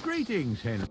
Greetings, Henry.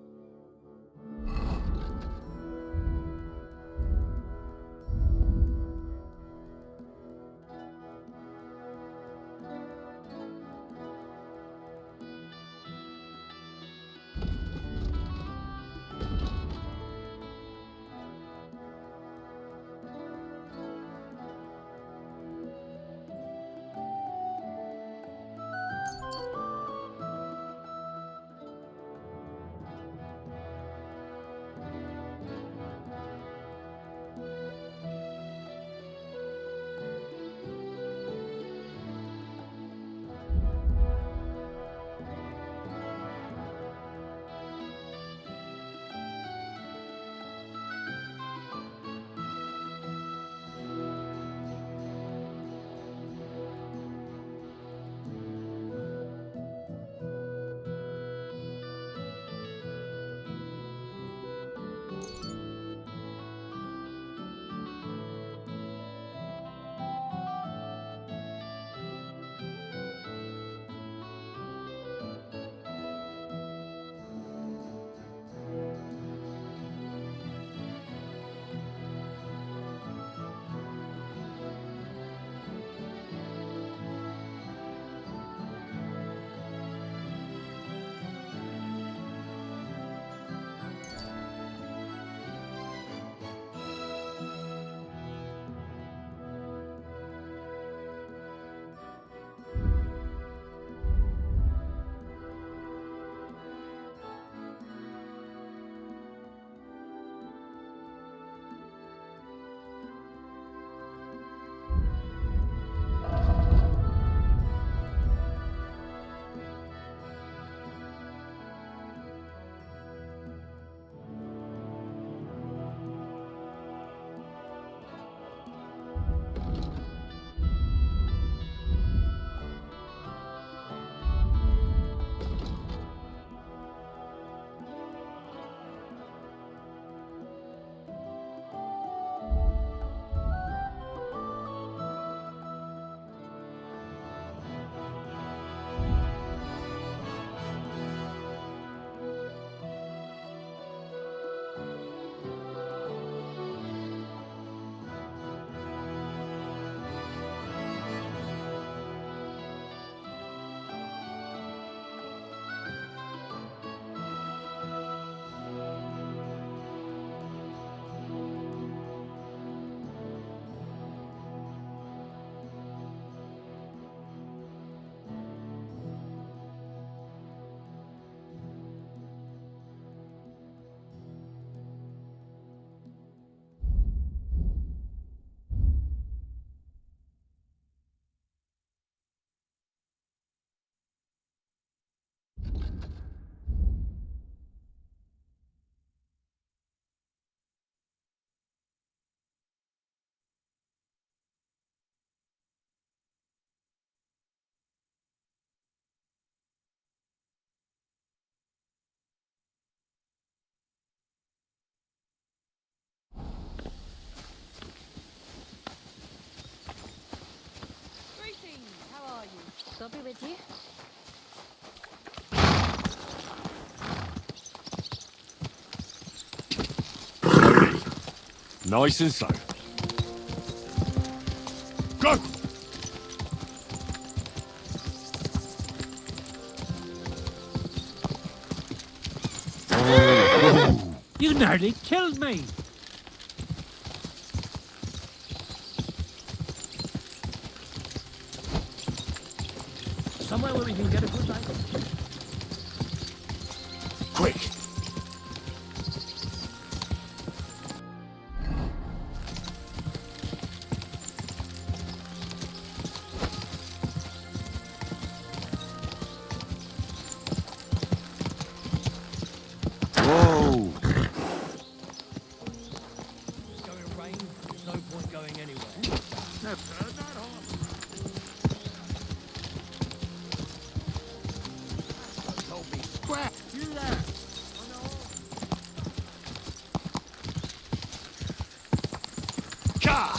I'll be with you. Nice and safe. Go! You nearly killed me. Somewhere where we can get a good light. Quick! Whoa! It's going to rain. There's no point going anywhere. No, sir, not hard. Told me, scrap. You there? Car!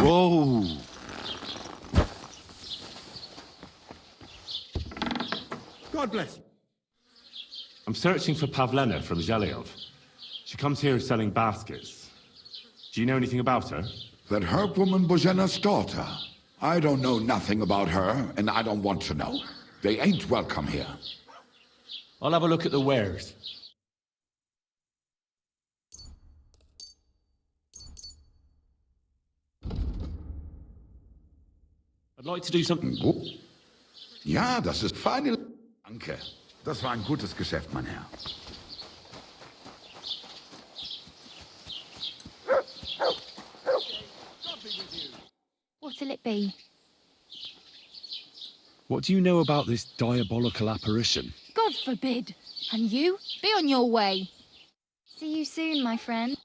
Whoa! God bless you. I'm searching for Pavlena from Zhelyov. She comes here selling baskets. Do you know anything about her? That herb woman Božena's daughter. I don't know nothing about her, and I don't want to know. They ain't welcome here. I'll have a look at the wares. I'd like to do something. Ja, das ist feine... Danke. Das war ein gutes Geschäft, mein Herr. What'll it be? What do you know about this diabolical apparition? God forbid. And you? Be on your way. See you soon, my friend.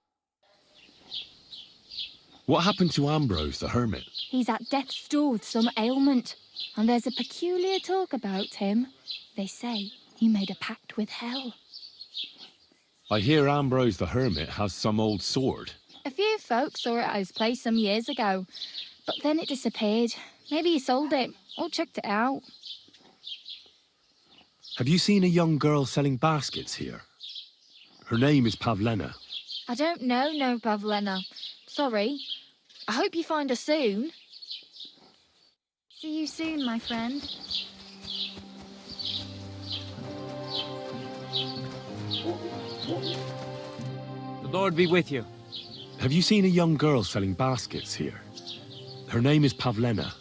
What happened to Ambrose the hermit? He's at death's door with some ailment. And there's a peculiar talk about him. They say he made a pact with hell. I hear Ambrose the hermit has some old sword. A few folks saw it at his place some years ago. But then it disappeared. Maybe he sold it or chucked it out. Have you seen a young girl selling baskets here? Her name is Pavlena. I don't know no Pavlena. Sorry. I hope you find her soon. See you soon, my friend. The Lord be with you. Have you seen a young girl selling baskets here? Her name is Pavlena.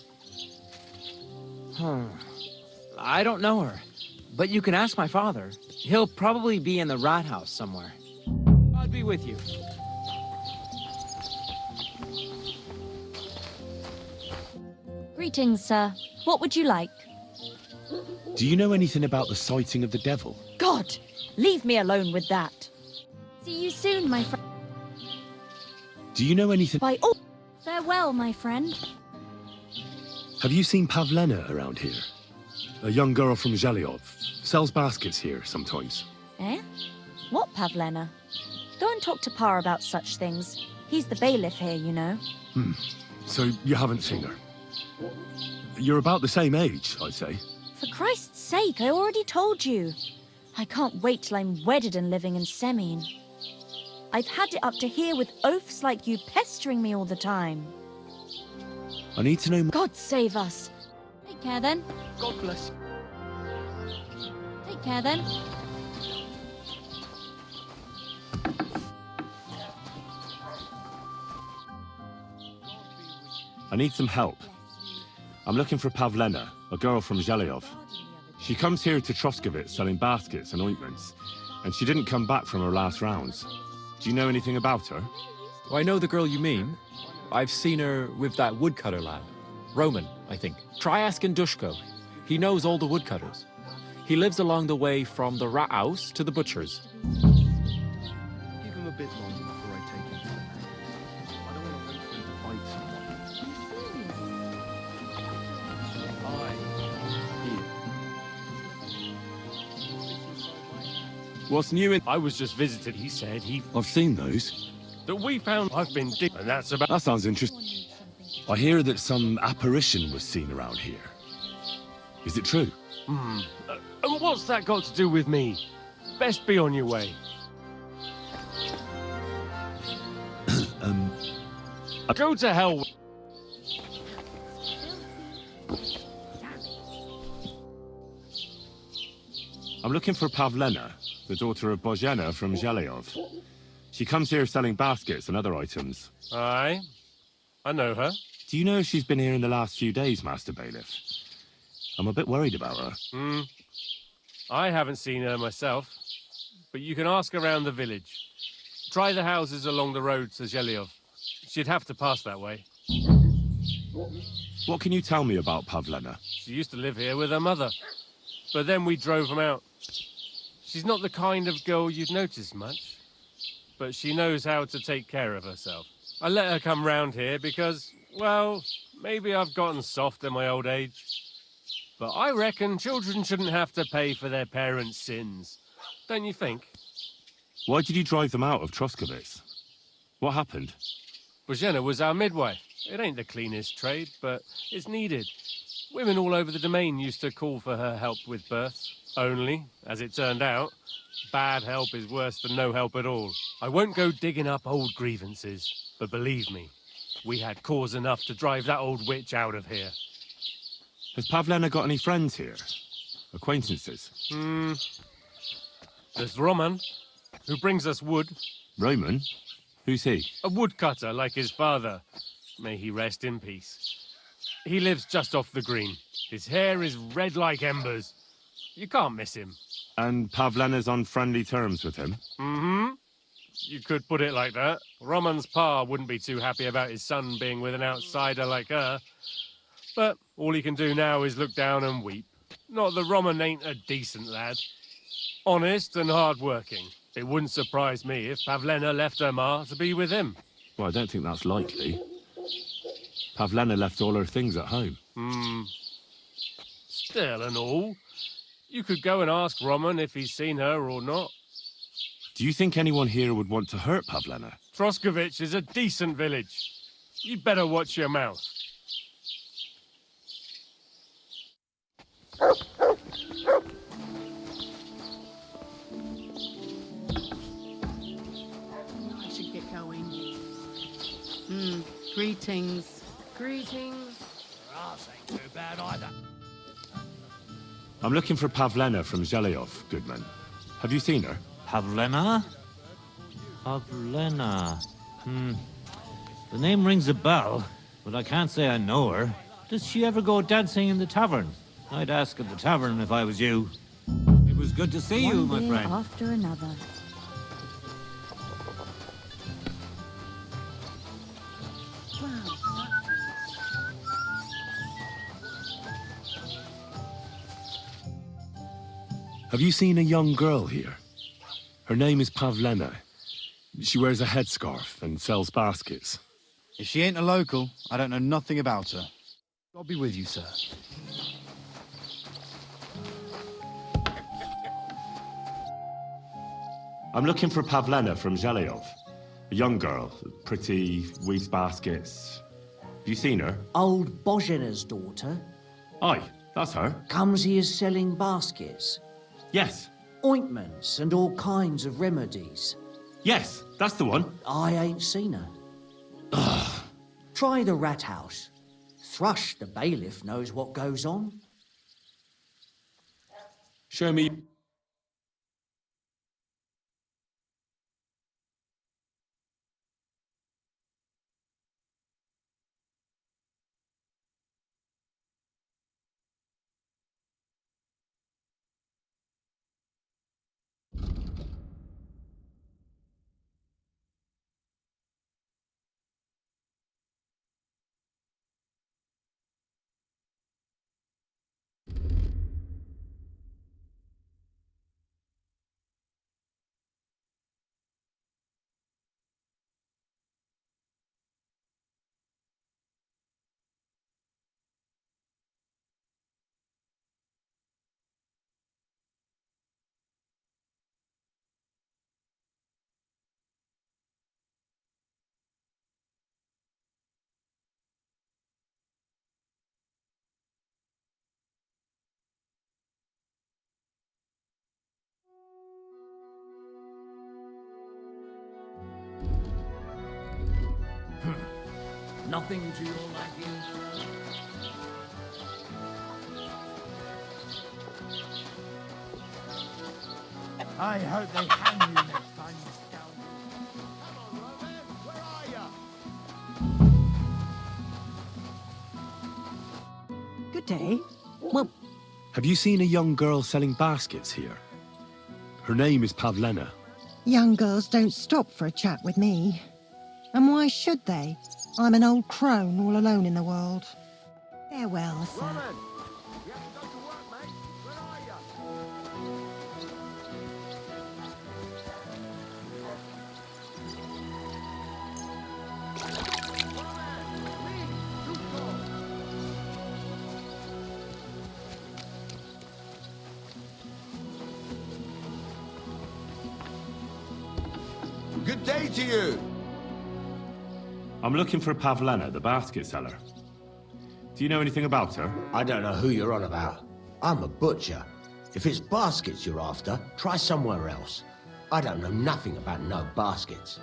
I don't know her, but you can ask my father. He'll probably be in the rat house somewhere. God be with you. Greetings, sir. What would you like? Do you know anything about the sighting of the devil? God! Leave me alone with that. See you soon, my friend. Do you know anything... By all... Farewell, my friend. Have you seen Pavlena around here? A young girl from Zhelyov. Sells baskets here sometimes. Eh? What Pavlena? Go and talk to Pa about such things. He's the bailiff here, you know. So you haven't seen her? You're about the same age, I'd say. For Christ's sake, I already told you. I can't wait till I'm wedded and living in Semien. I've had it up to here with oafs like you pestering me all the time. I need to know... God save us. Take care then. God bless you. Take care then. I need some help. I'm looking for Pavlena, a girl from Zhelyov. She comes here to Troskovitz selling baskets and ointments, and she didn't come back from her last rounds. Do you know anything about her? I know the girl you mean. I've seen her with that woodcutter lad. Roman, I think. Try asking Dushko. He knows all the woodcutters. He lives along the way from the rat house to the butcher's. Give him a bit longer before I take him. I don't want to wait for him to fight someone. What's new in... I was just visited. He said I've seen those. that we found. I've been deep, and that's about. That sounds interesting. I hear that some apparition was seen around here. Is it true? And what's that got to do with me? Best be on your way. Go to hell. I'm looking for Pavlena, the daughter of Bozhena from Zhelyov. She comes here selling baskets and other items. Aye, I know her. Do you know if she's been here in the last few days, Master Bailiff? I'm a bit worried about her. I haven't seen her myself, but you can ask around the village. Try the houses along the road to Zhelyov. She'd have to pass that way. What can you tell me about Pavlena? She used to live here with her mother, but then we drove them out. She's not the kind of girl you'd notice much, but she knows how to take care of herself. I let her come round here because, well, maybe I've gotten soft in my old age. But I reckon children shouldn't have to pay for their parents' sins. Don't you think? Why did you drive them out of Troskovitz? What happened? Bozhena was our midwife. It ain't the cleanest trade, but it's needed. Women all over the domain used to call for her help with births. Only, as it turned out, bad help is worse than no help at all. I won't go digging up old grievances, but believe me, we had cause enough to drive that old witch out of here. Has Pavlena got any friends here? Acquaintances? There's Roman, who brings us wood. Roman? Who's he? A woodcutter like his father. May he rest in peace. He lives just off the green. His hair is red like embers. You can't miss him. And Pavlena's on friendly terms with him? Mm-hmm. You could put it like that. Roman's pa wouldn't be too happy about his son being with an outsider like her. But all he can do now is look down and weep. Not that Roman ain't a decent lad. Honest and hard-working. It wouldn't surprise me if Pavlena left her ma to be with him. Well, I don't think that's likely. Pavlena left all her things at home. Still and all, you could go and ask Roman if he's seen her or not. Do you think anyone here would want to hurt Pavlena? Troskovich is a decent village. You'd better watch your mouth. I should get going. Greetings. Greetings. Grass ain't too bad either. I'm looking for Pavlena from Zhelyov, Goodman. Have you seen her? Pavlena? Pavlena. The name rings a bell, but I can't say I know her. Does she ever go dancing in the tavern? I'd ask at the tavern if I was you. It was good to see you, my One year friend. after another. Have you seen a young girl here? Her name is Pavlena. She wears a headscarf and sells baskets. If she ain't a local, I don't know nothing about her. God be with you, sir. I'm looking for Pavlena from Zhelyov. A young girl, pretty, weaves baskets. Have you seen her? Old Bozena's daughter Aye, that's her. comes here selling baskets, Yes, ointments and all kinds of remedies. yes, that's the one. I ain't seen her. Try the rat house. Thrush, the bailiff, knows what goes on. Show me. Nothing to your liking. I hope they hang you next time you scout. Good day. Well, Have you seen a young girl selling baskets here? Her name is Pavlena. young girls don't stop for a chat with me. And why should they? I'm an old crone all alone in the world. Farewell, sir. Good day to you. I'm looking for Pavlena, the basket seller. Do you know anything about her? I don't know who you're on about. I'm a butcher. If it's baskets you're after, try somewhere else. I don't know nothing about no baskets.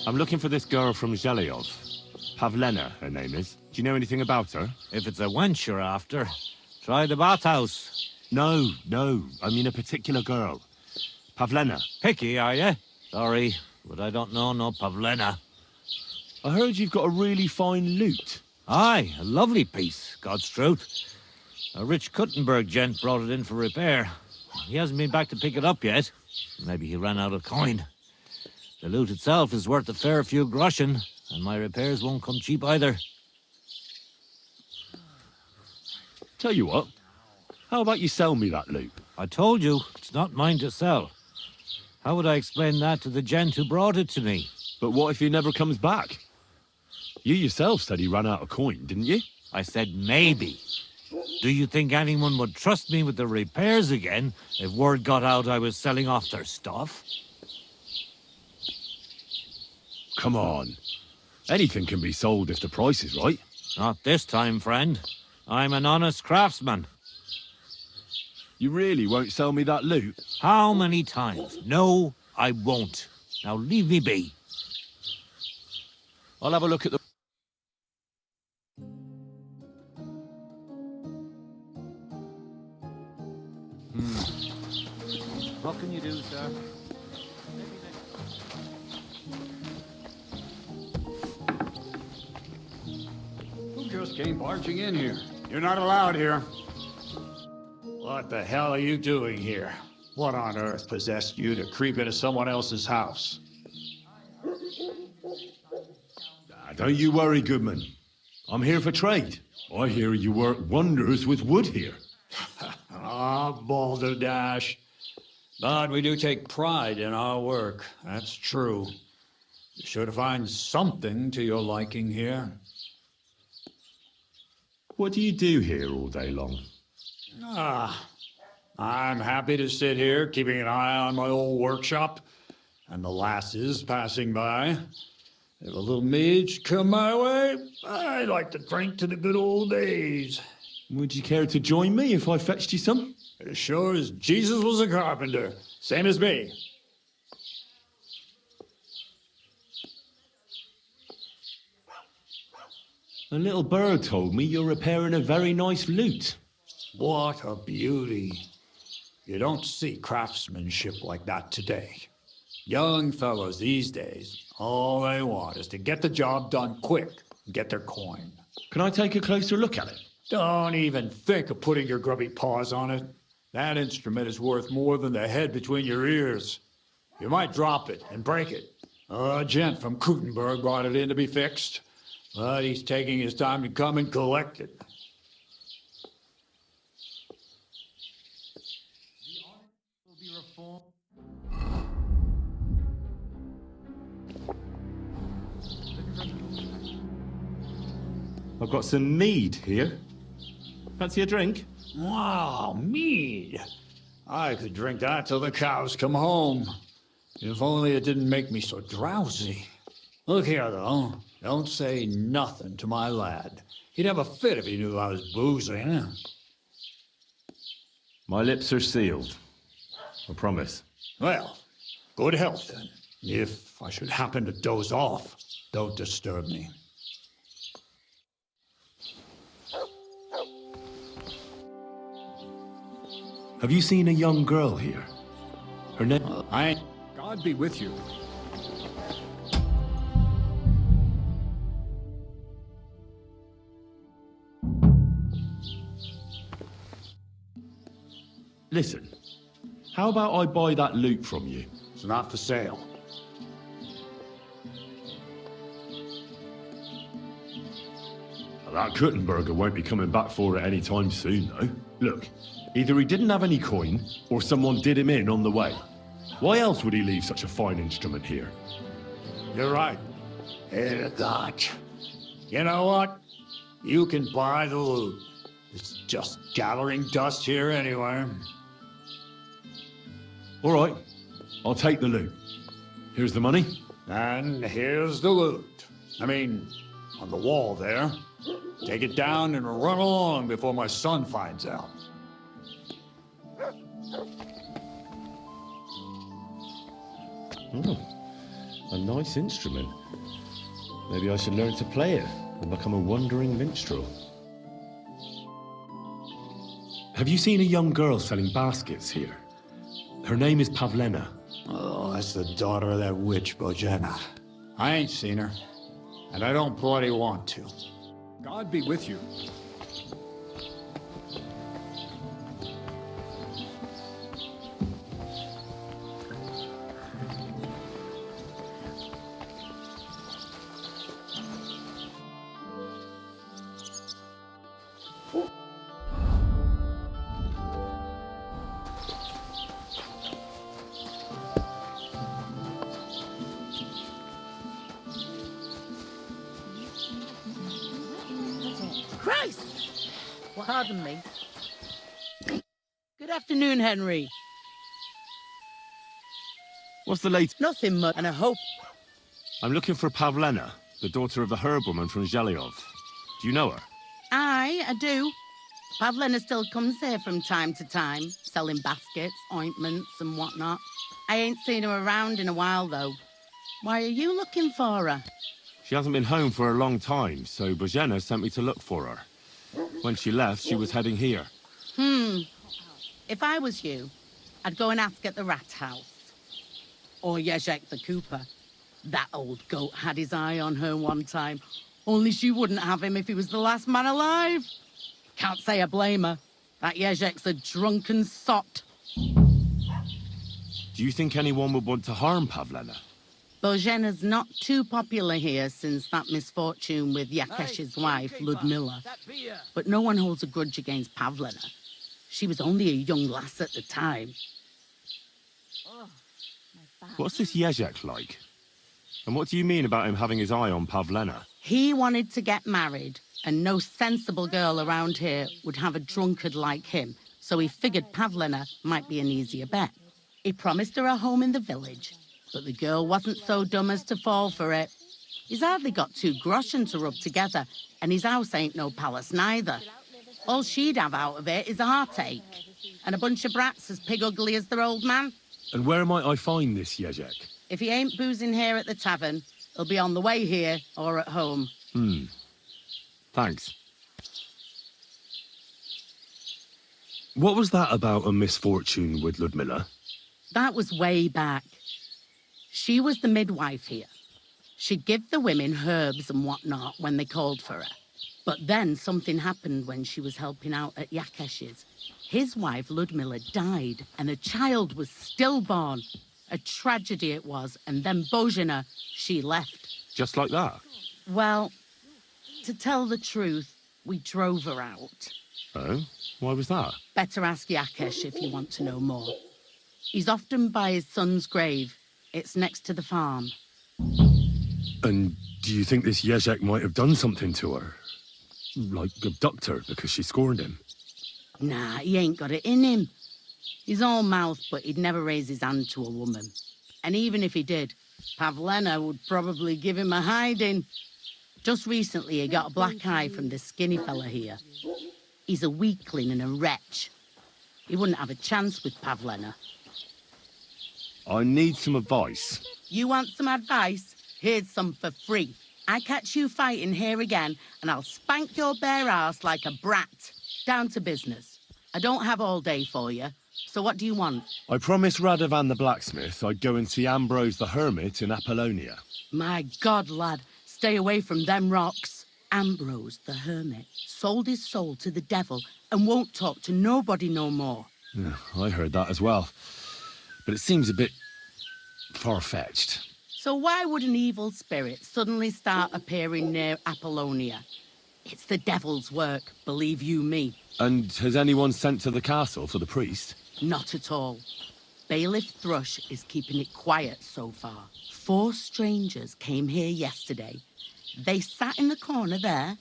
I'm looking for this girl from Zhelyov. Pavlena, her name is. Do you know anything about her? If it's a wench you're after, try the bathhouse. No, I mean a particular girl. Pavlena. Picky, are you? Sorry, but I don't know no Pavlena. I heard you've got a really fine lute. Aye, a lovely piece, God's truth. A rich Kuttenberg gent brought it in for repair. He hasn't been back to pick it up yet. Maybe he ran out of coin. The loot itself is worth a fair few groschen, and my repairs won't come cheap either. Tell you what, how about you sell me that loot? I told you, it's not mine to sell. How would I explain that to the gent who brought it to me? But what if he never comes back? You yourself said he ran out of coin, didn't you? I said maybe. Do you think anyone would trust me with the repairs again if word got out I was selling off their stuff? Come on. Anything can be sold if the price is right. Not this time, friend. I'm an honest craftsman. You really won't sell me that loot? How many times? No, I won't. Now leave me be. I'll have a look at the... What can you do, sir? Who just came barging in here? You're not allowed here. What the hell are you doing here? What on earth possessed you to creep into someone else's house? Don't you worry, Goodman. I'm here for trade. I hear you work wonders with wood here. Ah, balderdash. But we do take pride in our work. That's true. You're sure to find something to your liking here. What do you do here all day long? I'm happy to sit here, keeping an eye on my old workshop, and the lasses passing by. If a little mead come my way, I like to drink to the good old days. Would you care to join me if I fetched you some? As sure as Jesus was a carpenter, same as me. A little bird told me you're repairing a very nice lute. What a beauty. You don't see craftsmanship like that today. Young fellows these days, all they want is to get the job done quick and get their coin. Can I take a closer look at it? Don't even think of putting your grubby paws on it. That instrument is worth more than the head between your ears. You might drop it and break it. A gent from Kuttenberg brought it in to be fixed, but he's taking his time to come and collect it. I've got some mead here. Fancy a drink? Wow, mead. I could drink that till the cows come home. If only it didn't make me so drowsy. Look here, though. Don't say nothing to my lad. He'd have a fit if he knew I was boozing. My lips are sealed. I promise. Well, good health, then. If I should happen to doze off, don't disturb me. Have you seen a young girl here? Her name... God be with you. Listen, how about I buy that loot from you? It's not for sale. That Kuttenberger won't be coming back for it anytime soon, though. Look, either he didn't have any coin, or someone did him in on the way. Why else would he leave such a fine instrument here? You're right. God. You know what? You can buy the loot. It's just gathering dust here anyway. All right, I'll take the loot. Here's the money. And here's the loot. I mean, on the wall there. Take it down and run along before my son finds out. Oh, a nice instrument. Maybe I should learn to play it and become a wandering minstrel. Have you seen a young girl selling baskets here? Her name is Pavlena. Oh, that's the daughter of that witch, Bojana. I ain't seen her, and I don't bloody want to. God be with you. Christ! Pardon me. Good afternoon, Henry. What's the latest? Nothing much, and I hope... I'm looking for Pavlena, the daughter of the herb-woman from Zhelyov. Do you know her? Aye, I do. Pavlena still comes here from time to time, selling baskets, ointments, and whatnot. I ain't seen her around in a while, though. Why are you looking for her? She hasn't been home for a long time, so Bojana sent me to look for her. When she left, she was heading here. If I was you, I'd go and ask at the rat house. Or Jezek the cooper. That old goat had his eye on her one time. Only she wouldn't have him if he was the last man alive. Can't say I blame her. That Jezek's a drunken sot. Do you think anyone would want to harm Pavlena? Bojena's not too popular here since that misfortune with Yakesh's wife, Ludmilla. But no one holds a grudge against Pavlena. She was only a young lass at the time. What's this Jezek like? And what do you mean about him having his eye on Pavlena? He wanted to get married, and no sensible girl around here would have a drunkard like him, so he figured Pavlena might be an easier bet. He promised her a home in the village, but the girl wasn't so dumb as to fall for it. He's hardly got 2 groschen to rub together, and his house ain't no palace neither. All she'd have out of it is a heartache, and a bunch of brats as pig ugly as their old man. And where might I find this Jezek? If he ain't boozing here at the tavern, he'll be on the way here or at home. Thanks. What was that about a misfortune with Ludmilla? That was way back. She was the midwife here. She'd give the women herbs and whatnot when they called for her. But then something happened when she was helping out at Yakesh's. His wife, Ludmilla, died, and a child was stillborn. A tragedy it was, and then Bojana, she left. Just like that? Well, to tell the truth, we drove her out. Oh? Why was that? Better ask Yakesh if you want to know more. He's often by his son's grave. It's next to the farm. And do you think this Jezek might have done something to her? Like abduct her because she scorned him? Nah, he ain't got it in him. He's all mouth, but he'd never raise his hand to a woman. And even if he did, Pavlena would probably give him a hiding. Just recently, he got a black eye from this skinny fella here. He's a weakling and a wretch. He wouldn't have a chance with Pavlena. I need some advice. You want some advice? Here's some for free. I catch you fighting here again, and I'll spank your bare ass like a brat. Down to business. I don't have all day for you, so what do you want? I promised Radovan the blacksmith I'd go and see Ambrose the hermit in Apollonia. My God, lad, stay away from them rocks. Ambrose the hermit sold his soul to the devil and won't talk to nobody no more. Yeah, I heard that as well. But it seems a bit far-fetched. So why would an evil spirit suddenly start appearing near Apollonia? It's the devil's work, believe you me. And has anyone sent to the castle for the priest? Not at all. Bailiff Thrush is keeping it quiet so far. 4 strangers came here yesterday. They sat in the corner there,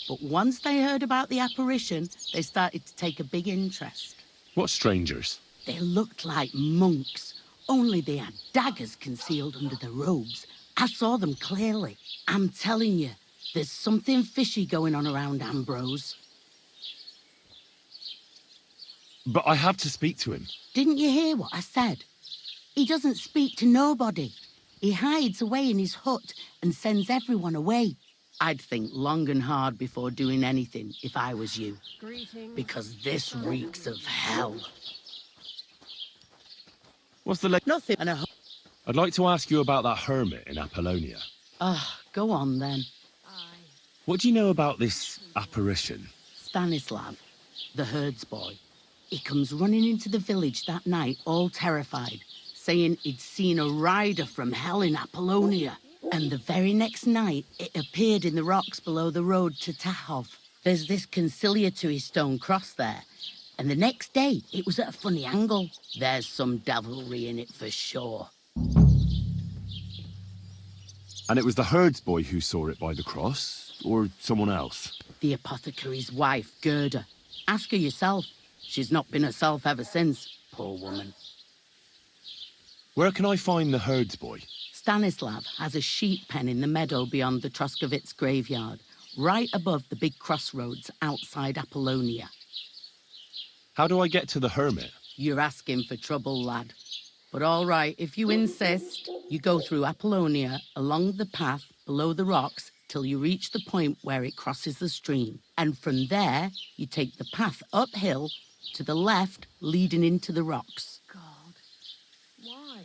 but once they heard about the apparition, they started to take a big interest. What strangers? They looked like monks, only they had daggers concealed under their robes. I saw them clearly. I'm telling you, there's something fishy going on around Ambrose. But I have to speak to him. Didn't you hear what I said? He doesn't speak to nobody. He hides away in his hut and sends everyone away. I'd think long and hard before doing anything if I was you. Greetings. Because this reeks of hell. What's the Nothing. And I'd like to ask you about that hermit in Apollonia. Go on then. What do you know about this apparition? Stanislav, the herds boy. He comes running into the village that night, all terrified, saying he'd seen a rider from hell in Apollonia. And the very next night, it appeared in the rocks below the road to Tahov. There's this conciliatory stone cross there. And the next day, it was at a funny angle. There's some devilry in it for sure. And it was the herds boy who saw it by the cross, or someone else? The apothecary's wife, Gerda. Ask her yourself. She's not been herself ever since, poor woman. Where can I find the herds boy? Stanislav has a sheep pen in the meadow beyond the Troskovitz graveyard, right above the big crossroads outside Apollonia. How do I get to the hermit? You're asking for trouble, lad. But all right, if you insist, you go through Apollonia, along the path below the rocks, till you reach the point where it crosses the stream. And from there, you take the path uphill to the left, leading into the rocks. God. Why?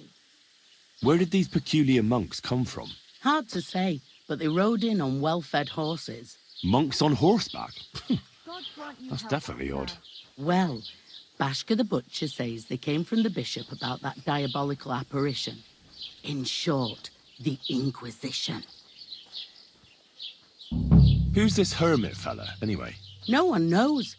Where did these peculiar monks come from? Hard to say, but they rode in on well-fed horses. Monks on horseback? God grant you That's help, definitely sir. odd. Well, Bashka the Butcher says they came from the bishop about that diabolical apparition. In short, the Inquisition. Who's this hermit fella, anyway? No one knows.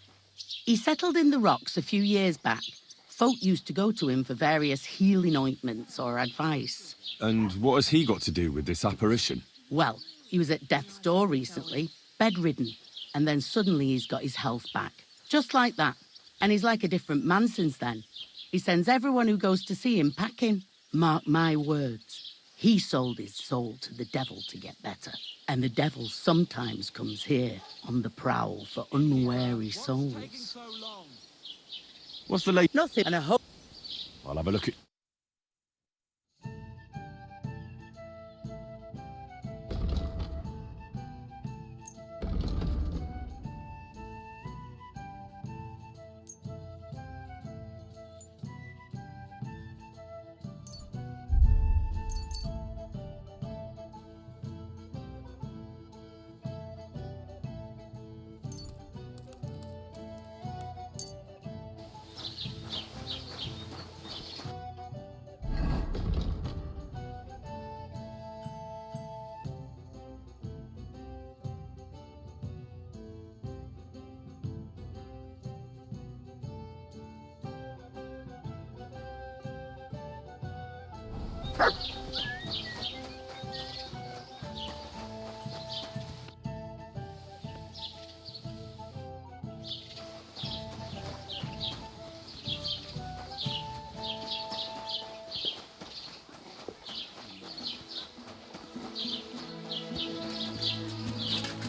He settled in the rocks a few years back. Folk used to go to him for various healing ointments or advice. And what has he got to do with this apparition? Well, he was at death's door recently, bedridden, and then suddenly he's got his health back. Just like that. And he's like a different man since then. He sends everyone who goes to see him packing. Mark my words. He sold his soul to the devil to get better. And the devil sometimes comes here on the prowl for unwary souls. What's the latest? Nothing. And I hope... I'll have a look at...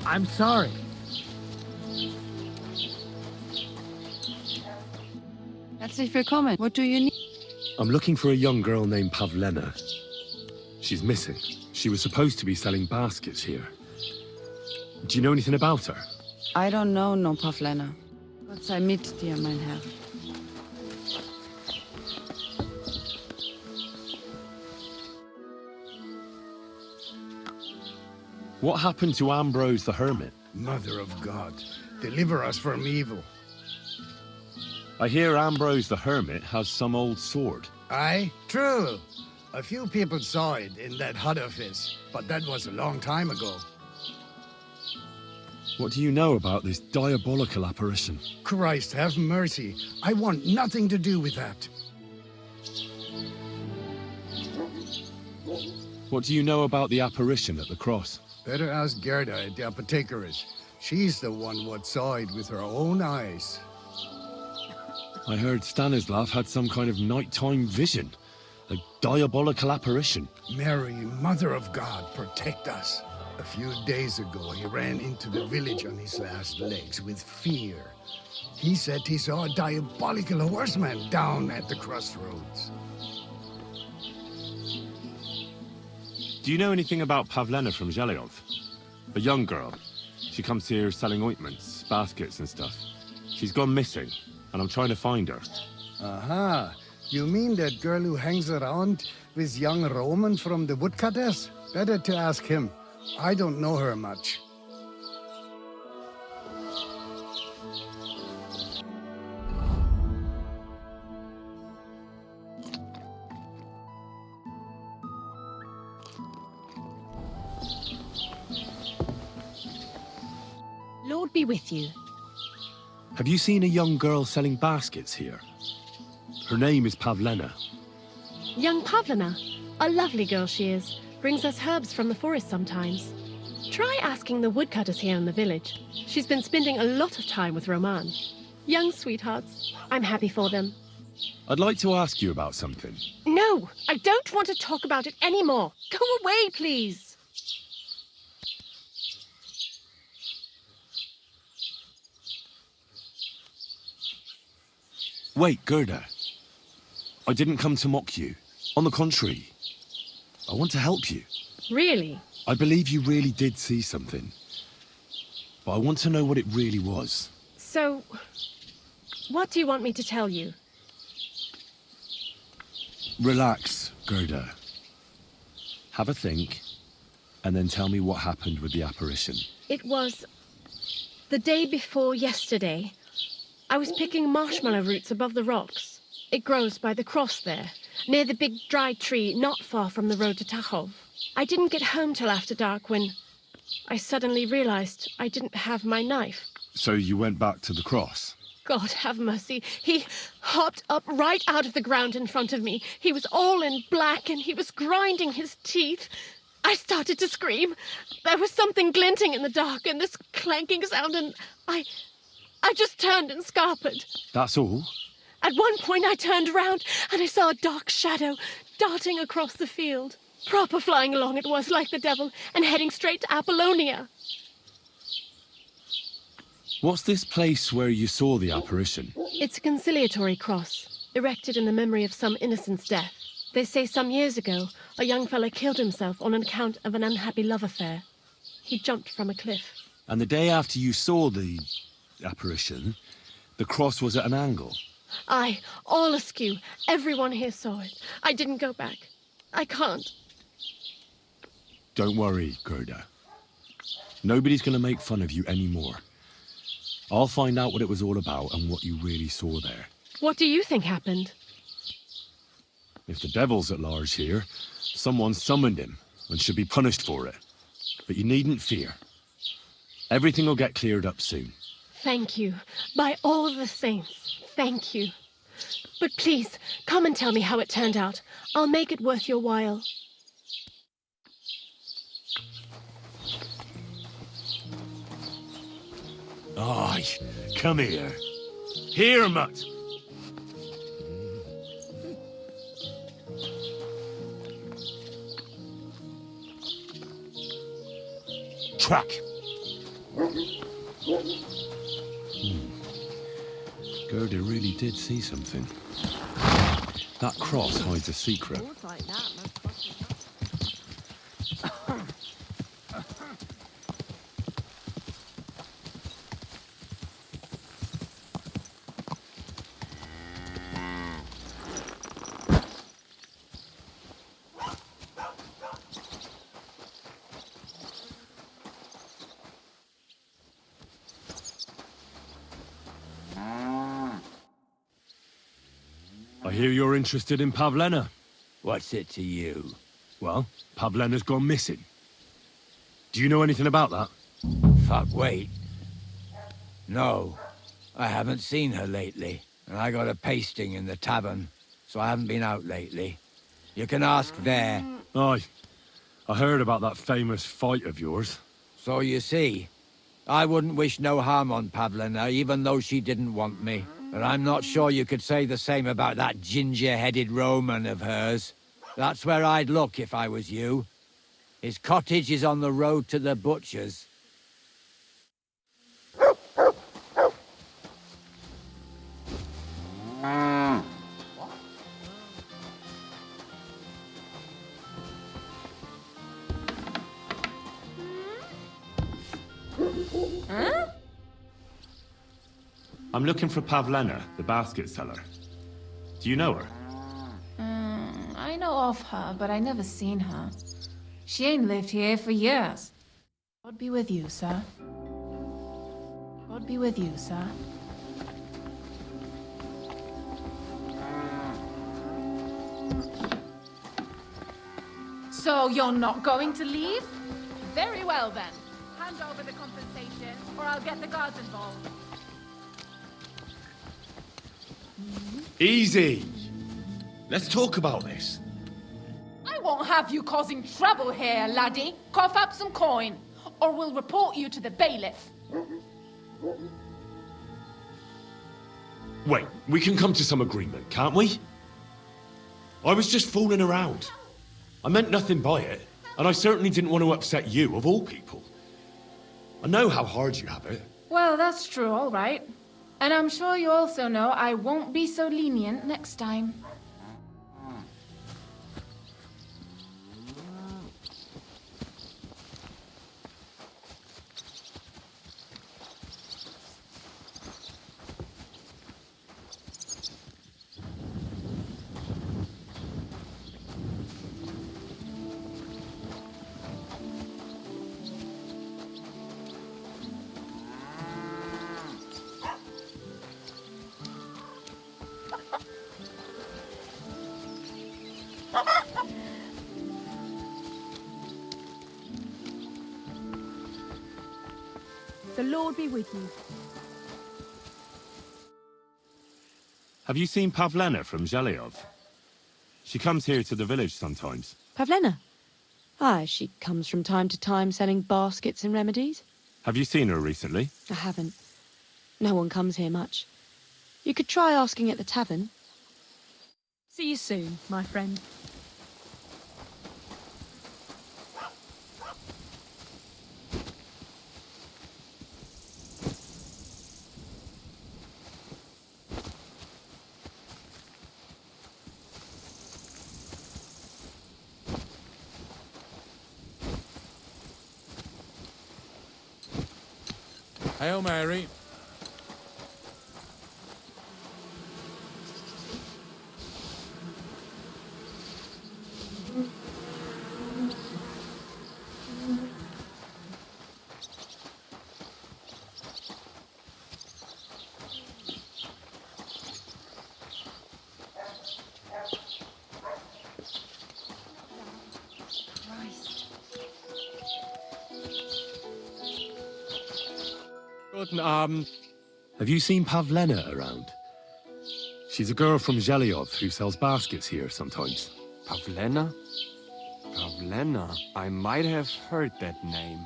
I'm sorry. Herzlich willkommen. What do you need? I'm looking for a young girl named Pavlena. She's missing. She was supposed to be selling baskets here. Do you know anything about her? I don't know, no Pavlena. Gott sei mit dir, mein Herr. What happened to Ambrose the Hermit? Mother of God, deliver us from evil. I hear Ambrose the Hermit has some old sword. Aye, true. A few people saw it in that hut of his, but that was a long time ago. What do you know about this diabolical apparition? Christ have mercy. I want nothing to do with that. What do you know about the apparition at the cross? Better ask Gerda at the apothecary's. She's the one what saw it with her own eyes. I heard Stanislav had some kind of nighttime vision. A diabolical apparition. Mary, Mother of God, protect us. A few days ago, he ran into the village on his last legs with fear. He said he saw a diabolical horseman down at the crossroads. Do you know anything about Pavlena from Zhelyov? A young girl. She comes here selling ointments, baskets and stuff. She's gone missing, and I'm trying to find her. Aha. You mean that girl who hangs around with young Roman from the woodcutters? Better to ask him. I don't know her much. Lord be with you. Have you seen a young girl selling baskets here? Her name is Pavlena. Young Pavlena, a lovely girl she is. Brings us herbs from the forest sometimes. Try asking the woodcutters here in the village. She's been spending a lot of time with Roman. Young sweethearts. I'm happy for them. I'd like to ask you about something. No, I don't want to talk about it anymore. Go away, please. Wait, Gerda. I didn't come to mock you. On the contrary, I want to help you. Really? I believe you really did see something. But I want to know what it really was. So, what do you want me to tell you? Relax, Gerda. Have a think, and then tell me what happened with the apparition. It was the day before yesterday. I was picking marshmallow roots above the rocks. It grows by the cross there, near the big dry tree not far from the road to Tachov. I didn't get home till after dark when I suddenly realized I didn't have my knife. So you went back to the cross? God have mercy. He hopped up right out of the ground in front of me. He was all in black and he was grinding his teeth. I started to scream. There was something glinting in the dark and this clanking sound and I just turned and scarpered. That's all? At one point I turned around and I saw a dark shadow darting across the field. Proper flying along it was, like the devil, and heading straight to Apollonia. What's this place where you saw the apparition? It's a conciliatory cross, erected in the memory of some innocent's death. They say some years ago, a young fellow killed himself on account of an unhappy love affair. He jumped from a cliff. And the day after you saw the apparition, the cross was at an angle? Aye, all askew. Everyone here saw it. I didn't go back. I can't. Don't worry, Gerda. Nobody's going to make fun of you anymore. I'll find out what it was all about and what you really saw there. What do you think happened? If the devil's at large here, someone summoned him and should be punished for it. But you needn't fear. Everything will get cleared up soon. Thank you. By all the saints, thank you. But please, come and tell me how it turned out. I'll make it worth your while. Aye, come here. Here, mutt. Track. Gerda really did see something. That cross hides a secret. I hear you're interested in Pavlena. What's it to you? Well, Pavlena's gone missing. Do you know anything about that? Fuck, wait. No, I haven't seen her lately. And I got a pasting in the tavern, so I haven't been out lately. You can ask there. Aye. I heard about that famous fight of yours. So you see, I wouldn't wish no harm on Pavlena, even though she didn't want me. But I'm not sure you could say the same about that ginger-headed Roman of hers. That's where I'd look if I was you. His cottage is on the road to the butcher's. Huh? I'm looking for Pavlena, the basket seller. Do you know her? I know of her, but I never seen her. She ain't lived here for years. God be with you, sir. God be with you, sir. So you're not going to leave? Very well then. Hand over the compensation, or I'll get the guards involved. Easy! Let's talk about this. I won't have you causing trouble here, laddie. Cough up some coin, or we'll report you to the bailiff. Wait, we can come to some agreement, can't we? I was just fooling around. I meant nothing by it, and I certainly didn't want to upset you, of all people. I know how hard you have it. Well, that's true, all right. And I'm sure you also know I won't be so lenient next time. The Lord be with you. Have you seen Pavlena from Zhelyov? She comes here to the village sometimes. Pavlena? Aye, she comes from time to time selling baskets and remedies. Have you seen her recently? I haven't. No one comes here much. You could try asking at the tavern. See you soon, my friend. Hail Mary. Guten Abend. Have you seen Pavlena around? She's a girl from Zhelyov who sells baskets here sometimes. Pavlena? Pavlena? I might have heard that name.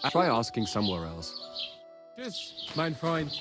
I'll try asking somewhere else. Tschüss, mein Freund.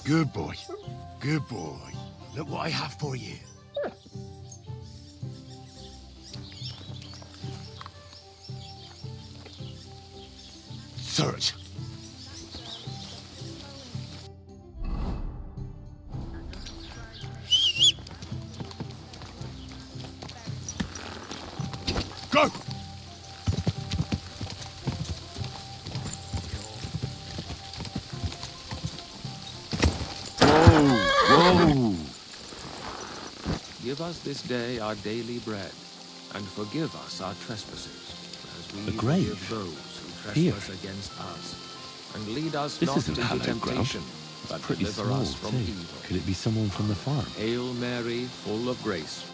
Good boy. Good boy. Look what I have for you. Search. Go! Whoa! Give us this day our daily bread, and forgive us our trespasses, as we A grave? forgive those who Here? trespass against us. And lead us This not isn't into hallowed ground. temptation, It's but pretty deliver small, us from too. evil. Could it be someone from the farm? Hail Mary, full of grace.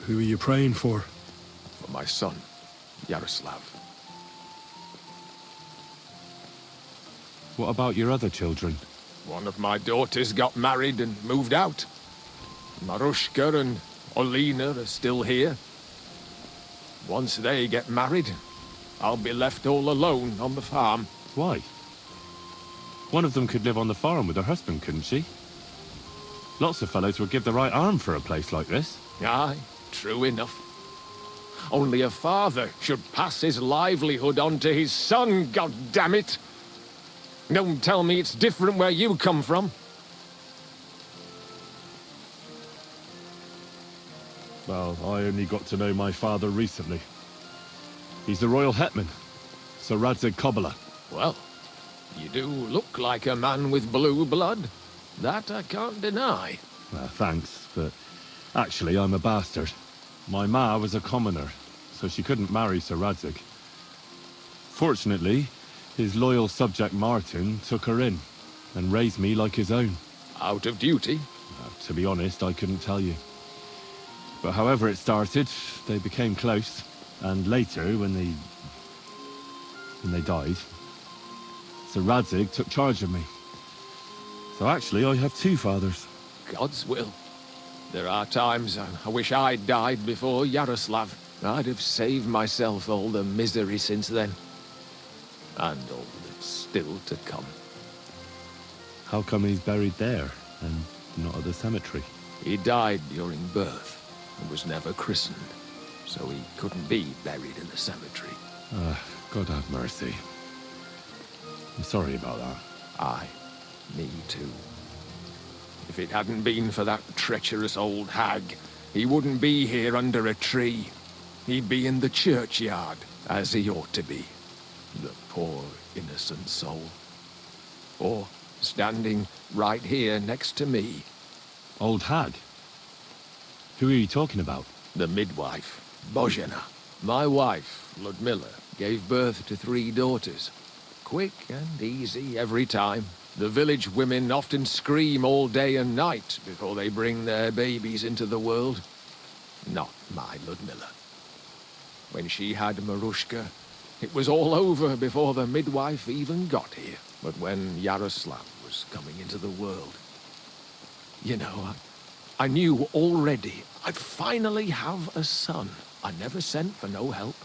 Who are you praying for? For my son, Yaroslav. What about your other children? One of my daughters got married and moved out. Marushka and Olina are still here. Once they get married, I'll be left all alone on the farm. Why? One of them could live on the farm with her husband, couldn't she? Lots of fellows would give the right arm for a place like this. Aye, true enough. Only a father should pass his livelihood on to his son, goddammit! Don't tell me it's different where you come from. Well, I only got to know my father recently. He's the royal hetman, Sir Radzig Kobyla. Well, you do look like a man with blue blood. That I can't deny. Thanks, but actually I'm a bastard. My ma was a commoner, so she couldn't marry Sir Radzig. Fortunately, his loyal subject Martin took her in and raised me like his own. Out of duty? To be honest, I couldn't tell you. But however it started, they became close, and later, when they died, Sir Radzig took charge of me. So actually, I have two fathers. God's will. There are times I wish I'd died before Yaroslav. I'd have saved myself all the misery since then. And all that's still to come. How come he's buried there, and not at the cemetery? He died during birth, and was never christened, so he couldn't be buried in the cemetery. God have mercy. I'm sorry about that. Aye, me too. If it hadn't been for that treacherous old hag, he wouldn't be here under a tree. He'd be in the churchyard, as he ought to be. The poor, innocent soul. Or standing right here next to me. Old hag? Who are you talking about? The midwife, Bozhena. My wife, Ludmilla, gave birth to 3 daughters. Quick and easy every time. The village women often scream all day and night before they bring their babies into the world. Not my Ludmilla. When she had Marushka, it was all over before the midwife even got here. But when Yaroslav was coming into the world, you know, I knew already I'd finally have a son. I never sent for no help.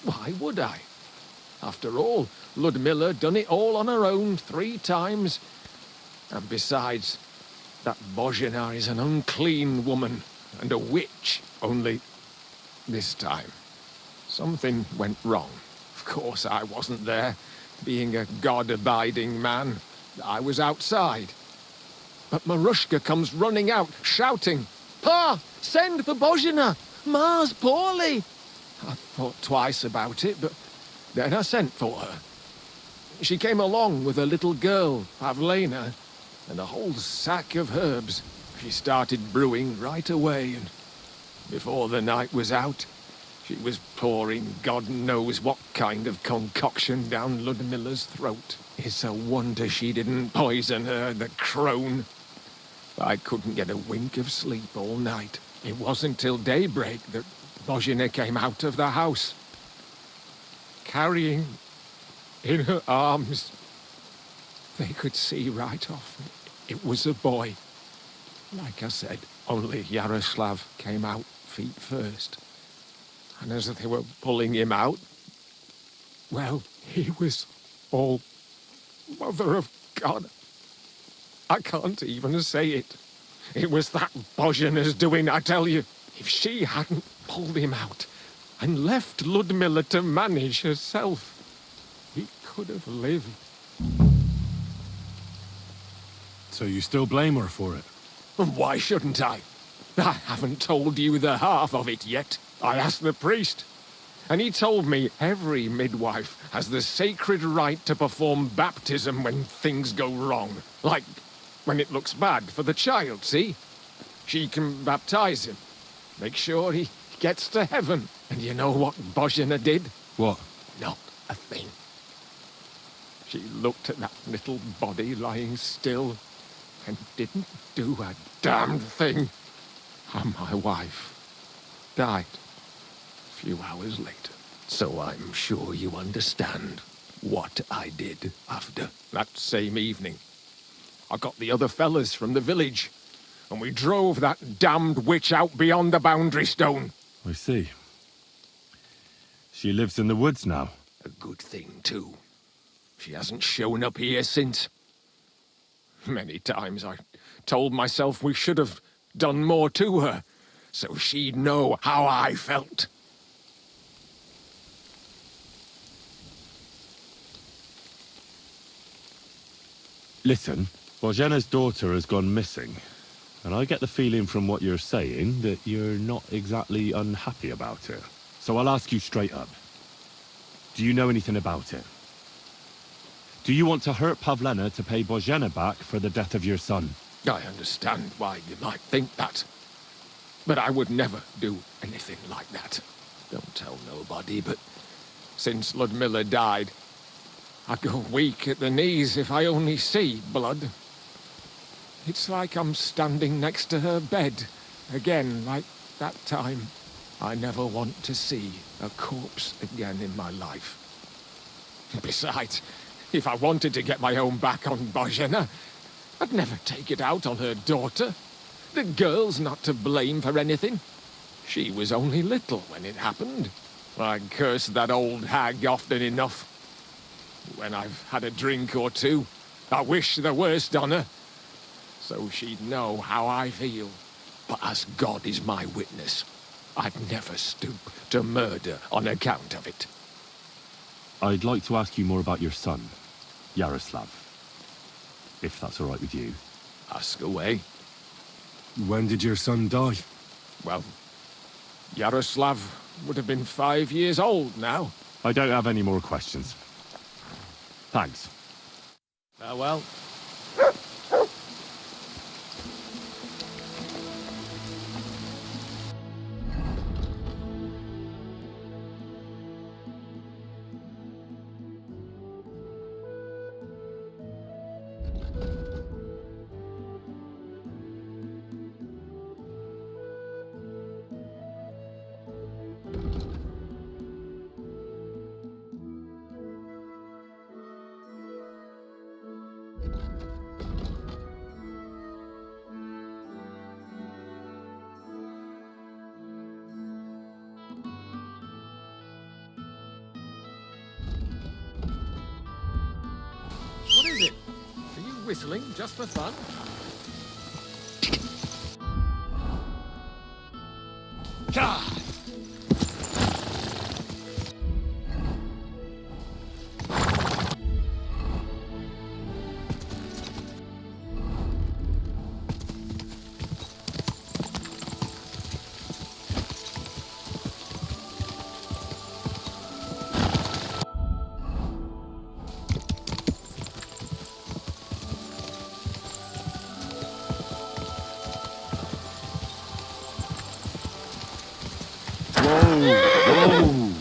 Why would I? After all, Ludmilla done it all on her own 3 times. And besides, that Bozhena is an unclean woman and a witch. Only this time, something went wrong. Of course, I wasn't there. Being a God-abiding man, I was outside. But Marushka comes running out, shouting, "Pa! Send for Bozhena! Ma's poorly!" I thought twice about it, but then I sent for her. She came along with a little girl, Pavlena, and a whole sack of herbs. She started brewing right away, and before the night was out, she was pouring God knows what kind of concoction down Ludmilla's throat. It's a wonder she didn't poison her, the crone. I couldn't get a wink of sleep all night. It wasn't till daybreak that Bozhena came out of the house, carrying in her arms. They could see right off it was a boy. Like I said, only Yaroslav came out feet first. And as they were pulling him out, well, he was all Mother of God. I can't even say it. It was that Božena's doing, I tell you. If she hadn't pulled him out and left Ludmilla to manage herself, he could have lived. So you still blame her for it? And why shouldn't I? I haven't told you the half of it yet. I asked the priest, and he told me every midwife has the sacred right to perform baptism when things go wrong. Like when it looks bad for the child, see? She can baptize him, make sure he gets to heaven. And you know what Božena did? What? Not a thing. She looked at that little body lying still and didn't do a damned thing. And my wife died a few hours later. So I'm sure you understand what I did after that same evening. I got the other fellas from the village, and we drove that damned witch out beyond the boundary stone. I see. She lives in the woods now. A good thing, too. She hasn't shown up here since. Many times I told myself we should have done more to her, so she'd know how I felt. Listen, Bożena's daughter has gone missing, and I get the feeling from what you're saying that you're not exactly unhappy about it. So I'll ask you straight up. Do you know anything about it? Do you want to hurt Pavlena to pay Božena back for the death of your son? I understand why you might think that, but I would never do anything like that. Don't tell nobody, but since Ludmilla died, I go weak at the knees if I only see blood. It's like I'm standing next to her bed, again, like that time. I never want to see a corpse again in my life. Besides, if I wanted to get my own back on Božena, I'd never take it out on her daughter. The girl's not to blame for anything. She was only little when it happened. I curse that old hag often enough. When I've had a drink or two, I wish the worst on her, so she'd know how I feel. But as God is my witness, I'd never stoop to murder on account of it. I'd like to ask you more about your son, Yaroslav, if that's all right with you. Ask away. When did your son die? Well, Yaroslav would have been 5 years old now. I don't have any more questions. Thanks. Farewell. What is it? Are you whistling just for fun? God! Whoa!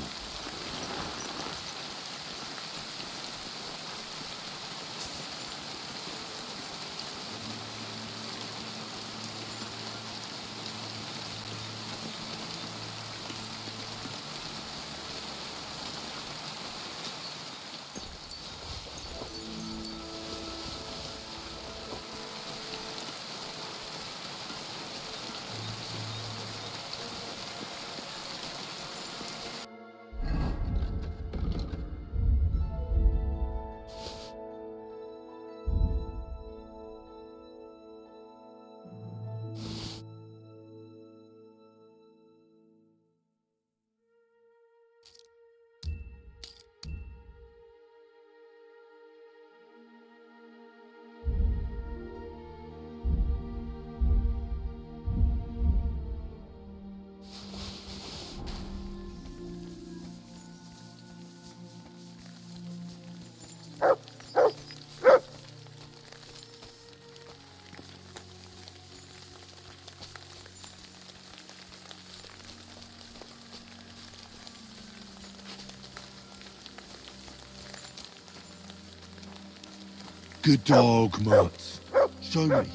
Good dog, Mutz. Show me.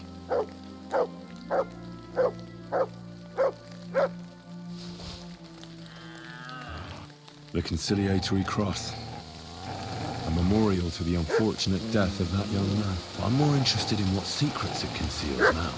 The conciliatory cross. A memorial to the unfortunate death of that young man. I'm more interested in what secrets it conceals now.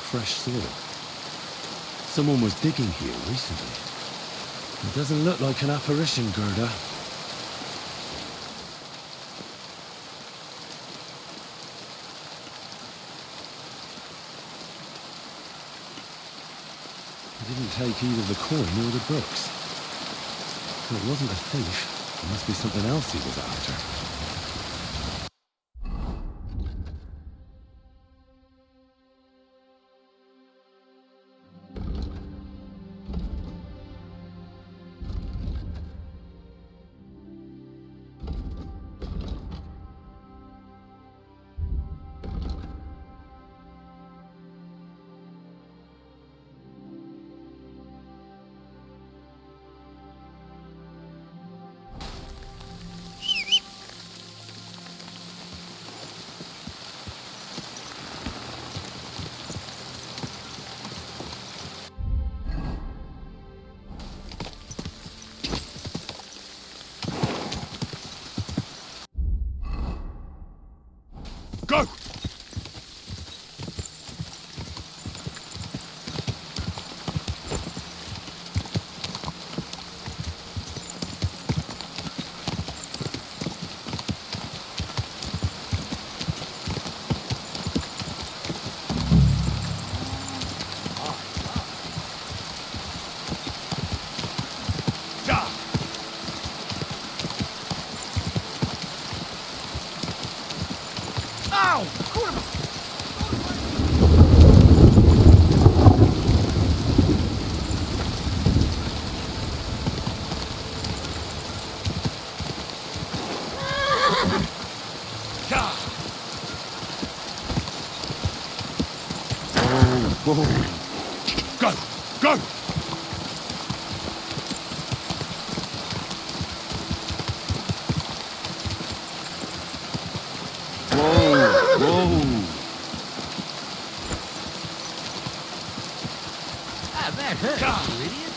Fresh soil. Someone was digging here recently. It doesn't look like an apparition, Gerda. He didn't take either the coin or the books. So it wasn't a thief. It must be something else he was after. Go! Whoa. Go! Go! Whoa! Ah, that hurt, you idiot.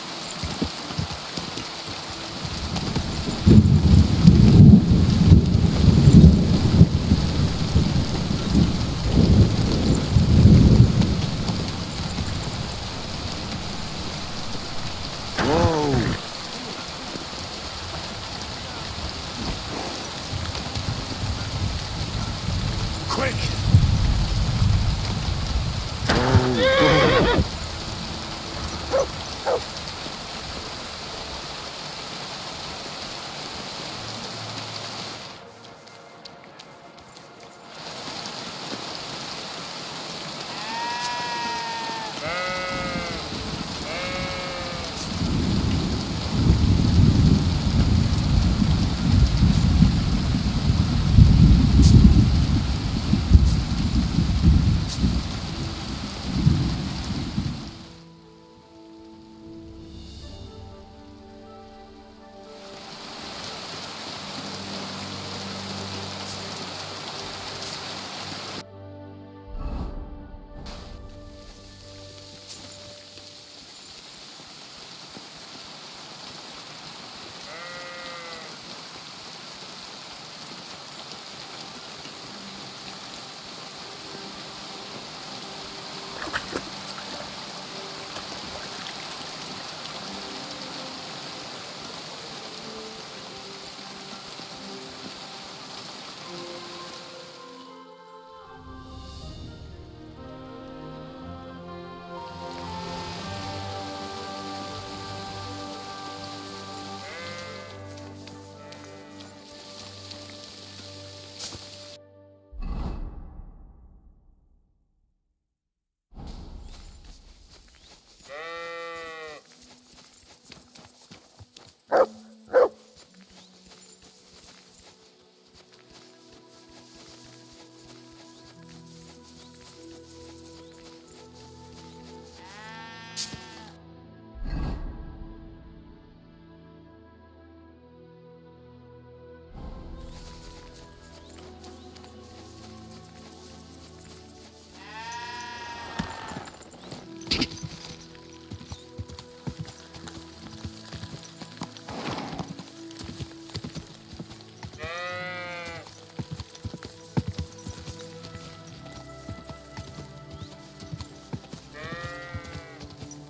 Quick!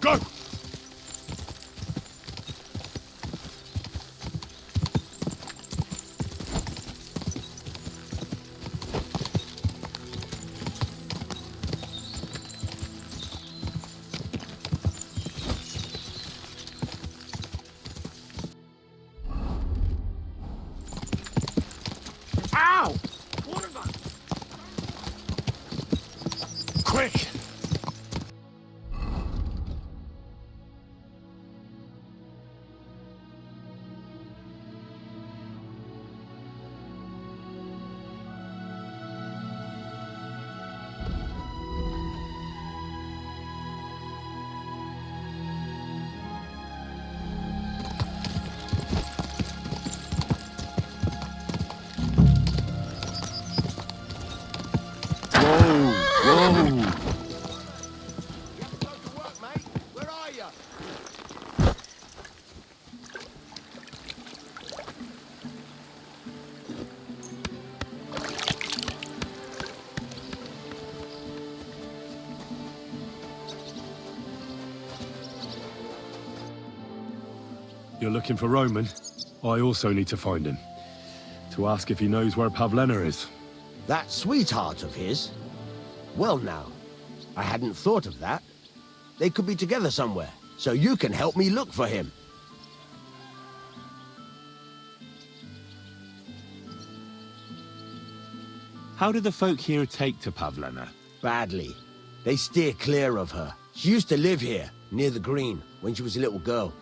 Go! Ow! Quick! Whoa! You're looking for Roman? I also need to find him. To ask if he knows where Pavlena is. That sweetheart of his? Well now, I hadn't thought of that. They could be together somewhere, so you can help me look for him. How do the folk here take to Pavlena? Badly. They steer clear of her. She used to live here, near the green, when she was a little girl.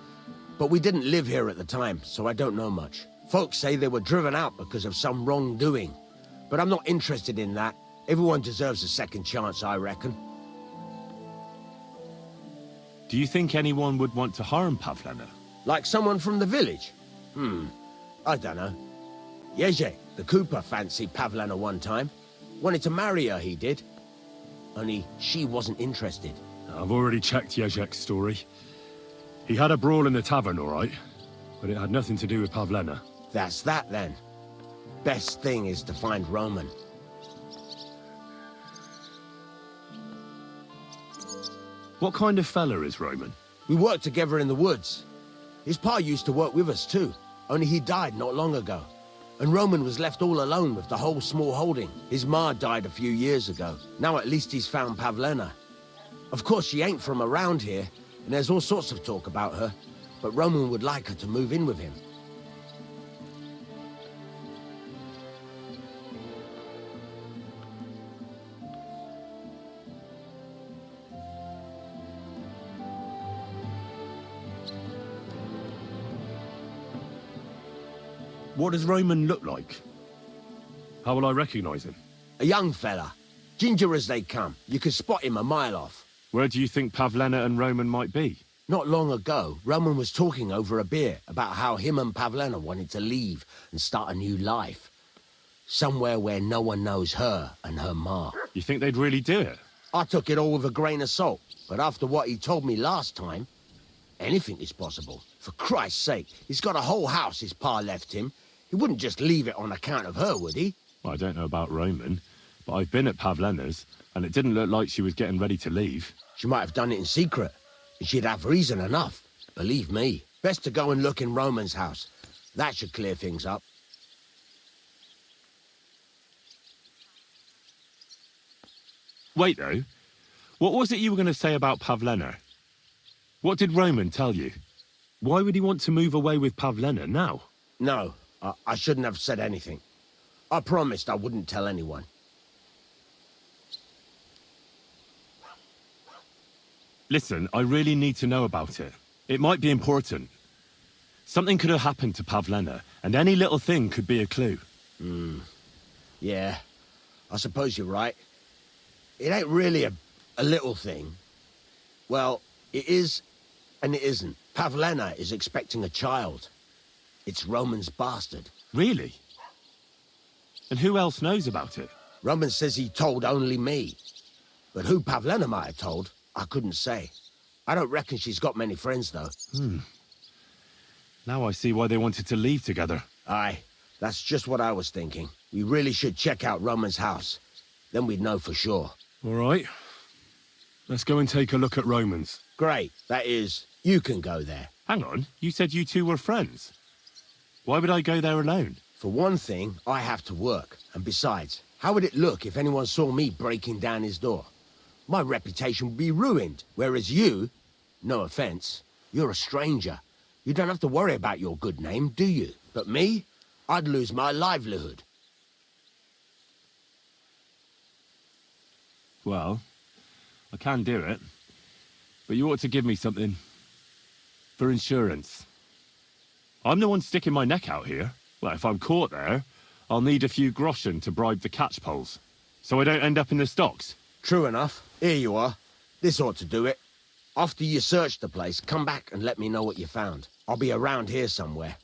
But we didn't live here at the time, so I don't know much. Folks say they were driven out because of some wrongdoing. But I'm not interested in that. Everyone deserves a second chance, I reckon. Do you think anyone would want to harm Pavlena? Like someone from the village? I don't know. Jerzy, the cooper, fancied Pavlena one time. Wanted to marry her, he did. Only she wasn't interested. I've already checked Jezek's story. He had a brawl in the tavern, all right, but it had nothing to do with Pavlena. That's that, then. Best thing is to find Roman. What kind of fella is Roman? We worked together in the woods. His pa used to work with us too, only he died not long ago. And Roman was left all alone with the whole small holding. His ma died a few years ago. Now at least he's found Pavlena. Of course, she ain't from around here, and there's all sorts of talk about her, but Roman would like her to move in with him. What does Roman look like? How will I recognize him? A young fella. Ginger as they come. You can spot him a mile off. Where do you think Pavlena and Roman might be? Not long ago, Roman was talking over a beer about how him and Pavlena wanted to leave and start a new life. Somewhere where no one knows her and her ma. You think they'd really do it? I took it all with a grain of salt, but after what he told me last time, anything is possible. For Christ's sake, he's got a whole house his pa left him. He wouldn't just leave it on account of her, would he? Well, I don't know about Roman, but I've been at Pavlena's, and it didn't look like she was getting ready to leave. She might have done it in secret, and she'd have reason enough. Believe me. Best to go and look in Roman's house. That should clear things up. Wait, though. What was it you were going to say about Pavlena? What did Roman tell you? Why would he want to move away with Pavlena now? No, I shouldn't have said anything. I promised I wouldn't tell anyone. Listen, I really need to know about it. It might be important. Something could have happened to Pavlena, and any little thing could be a clue. Yeah, I suppose you're right. It ain't really a little thing. Well, it is and it isn't. Pavlena is expecting a child. It's Roman's bastard. Really? And who else knows about it? Roman says he told only me. But who Pavlena might have told, I couldn't say. I don't reckon she's got many friends, though. Now I see why they wanted to leave together. Aye, that's just what I was thinking. We really should check out Roman's house. Then we'd know for sure. All right. Let's go and take a look at Romans. Great. That is, you can go there. Hang on, you said you two were friends. Why would I go there alone? For one thing, I have to work. And besides, how would it look if anyone saw me breaking down his door? My reputation would be ruined. Whereas you, no offense, you're a stranger. You don't have to worry about your good name, do you? But me, I'd lose my livelihood. Well, I can do it. But you ought to give me something for insurance. I'm the one sticking my neck out here. Well, if I'm caught there, I'll need a few groschen to bribe the catchpoles, so I don't end up in the stocks. True enough. Here you are. This ought to do it. After you search the place, come back and let me know what you found. I'll be around here somewhere.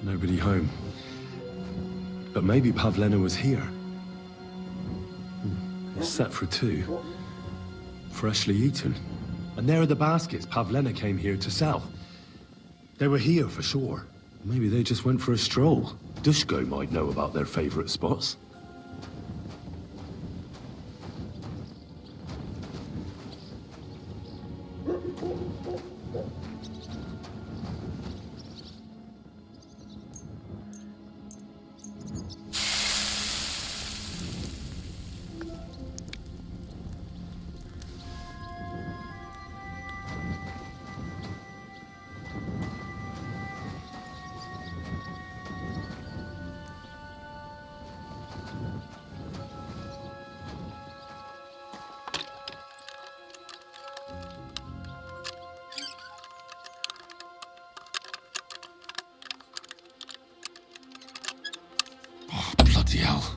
Nobody home. But maybe Pavlena was here. It's set for two. Freshly eaten. And there are the baskets Pavlena came here to sell. They were here for sure. Maybe they just went for a stroll. Dushko might know about their favorite spots. Bloody hell.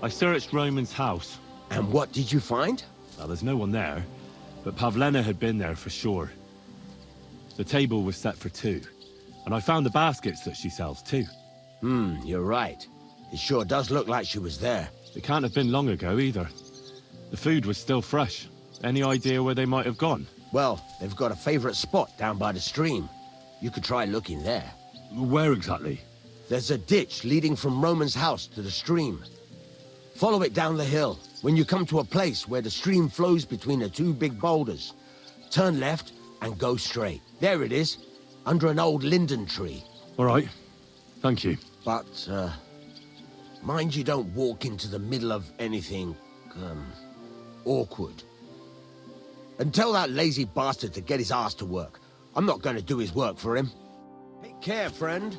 I searched Roman's house. And what did you find? Well, there's no one there, but Pavlena had been there for sure. The table was set for 2, and I found the baskets that she sells too. You're right. It sure does look like she was there. It can't have been long ago either. The food was still fresh. Any idea where they might have gone? Well, they've got a favorite spot down by the stream. You could try looking there. Where exactly? There's a ditch leading from Roman's house to the stream. Follow it down the hill. When you come to a place where the stream flows between the 2 big boulders, turn left and go straight. There it is, under an old linden tree. All right. Thank you. But, mind you don't walk into the middle of anything, awkward. And tell that lazy bastard to get his ass to work. I'm not going to do his work for him. Take care, friend.